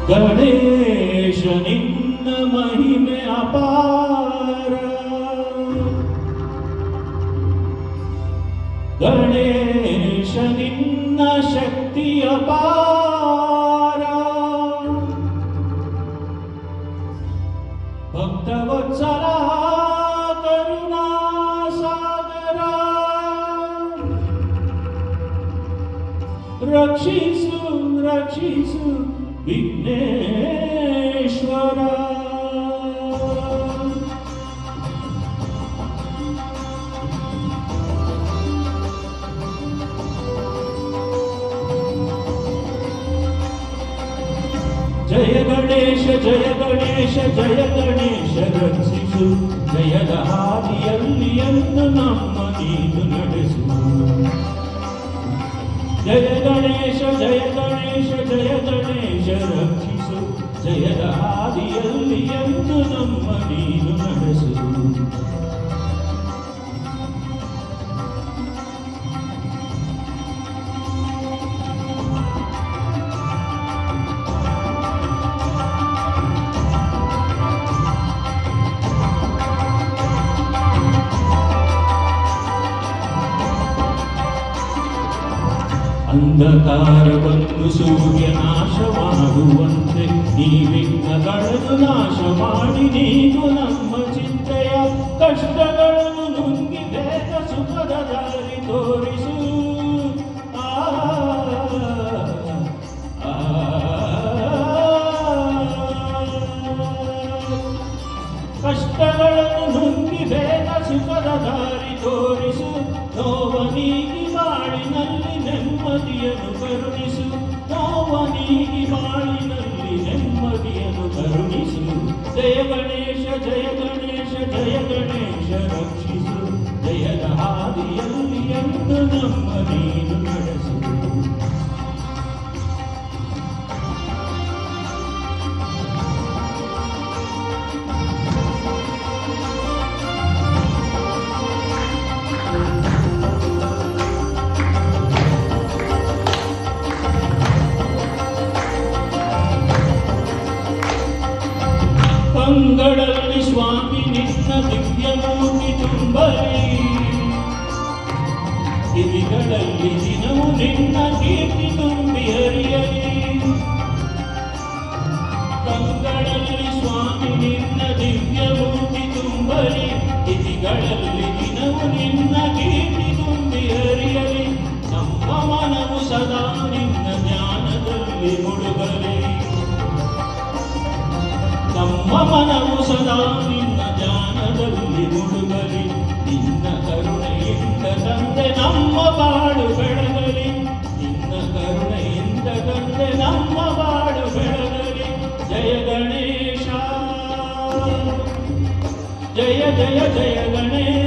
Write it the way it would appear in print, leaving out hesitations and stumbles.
ಗಣೇಶ ನಿನ್ನ ಮಹಿಮೆ ಅಪಾರ, ಗಣೇಶ ನಿನ್ನ ಶಕ್ತಿ ಅಪಾರ, ಭಕ್ತವತ್ಸಲ ಕರುಣಾ ಸಾಗರ, ರಕ್ಷಿಸು ರಕ್ಷಿಸು ವಿಘ್ನೇಶ್ವರ. ಜಯ ಗಣೇಶ ಜಯ ಗಣೇಶ ಜಯ ಗಣೇಶ ರಕ್ಷಿಸು, ಜಯದ ಹಾದಿಯಲ್ಲಿ ಎಂದು ನಮ್ಮ ನೀನು ನಡೆಸು. ಜಯ ಗಣೇಶ ಜಯ ಗಣೇಶ ಜಯ ಗಣೇಶ ರಕ್ಷಿಸು, ಜಯದ ಹಾದಿಯಲ್ಲಿ ಎಂದು ನಮ್ಮ ನೀನು ನಡೆಸು. ಅಂಧಕಾರವನ್ನು ಸೂರ್ಯ ನಾಶ ಮಾಡುವಂತೆ ಈ ವಿಘ್ನಗಳನ್ನು ನಾಶ ಮಾಡಿ ನೀನು ನಮ್ಮ ಚಿಂತೆಯ ಕಷ್ಟಗಳನ್ನು ನುಂಗಿ ಬೇಗ ಸುಖದ ದಾರಿ ತೋರಿಸು. ಕಷ್ಟಗಳನ್ನು ನುಂಗಿ ಬೇಗ ಸುಖದ ದಾರಿ ತೋರಿಸು. ನೋವ ನೀಗಿ ಬಾಳಿನಲ್ಲಿ ನೆಮ್ಮದಿಯನ್ನು ಕರುಣಿಸು, ನೋವ ನೀಗಿ ಬಾಳಿನಲ್ಲಿ ನೆಮ್ಮದಿಯನ್ನು ಕರುಣಿಸು. ಜಯ ಗಣೇಶ ಜಯ ಗಣೇಶ ಜಯ ಗಣೇಶ ರಕ್ಷಿಸು, ಜಯದ ಹಾದಿಯಲ್ಲಿ ಎಂದು ನಮ್ಮ ನೀನು ನಡೆಸು. ಕಂಗಳಲ್ಲಿ ಸ್ವಾಮಿ ನಿನ್ನ ದಿವ್ಯ ಮೂರ್ತಿ ತುಂಬಲಿ, ಕಿವಿಗಳಲ್ಲಿ ದಿನವೂ ನಿನ್ನ ಕೀರ್ತಿ ತುಂಬಿ ಹರಿಯಲಿ. ಕಂಗಳಲ್ಲಿ ಸ್ವಾಮಿ ನಿನ್ನ ದಿವ್ಯ ಮೂರ್ತಿ ತುಂಬಲಿ, ಕಿವಿಗಳಲ್ಲಿ ದಿನವೂ ನಿನ್ನ ಕೀರ್ತಿ ತುಂಬಿ ಹರಿಯಲಿ. ನಮ್ಮ ಮನವು ಸದಾ ನಿನ್ನ ಜ್ಞಾನದಲ್ಲಿ ಮುಳುಗಲಿ, ನಮ್ಮ ಮನವು ಸದಾ ನಿನ್ನ ಜ್ಞಾನದಲ್ಲಿ ಮುಳುಗಲಿ. ನಿನ್ನ ಕರುಣೆಯಿಂದ ತಂದೆ ನಮ್ಮ ಬಾಳು ಬೆಳಗಲಿ, ನಿನ್ನ ಕರುಣೆಯಿಂದ ತಂದೆ ನಮ್ಮ ಬಾಳು ಬೆಳಗಲಿ. ಜಯ ಗಣೇಶ ಜಯ ಜಯ ಜಯ ಗಣೇಶ.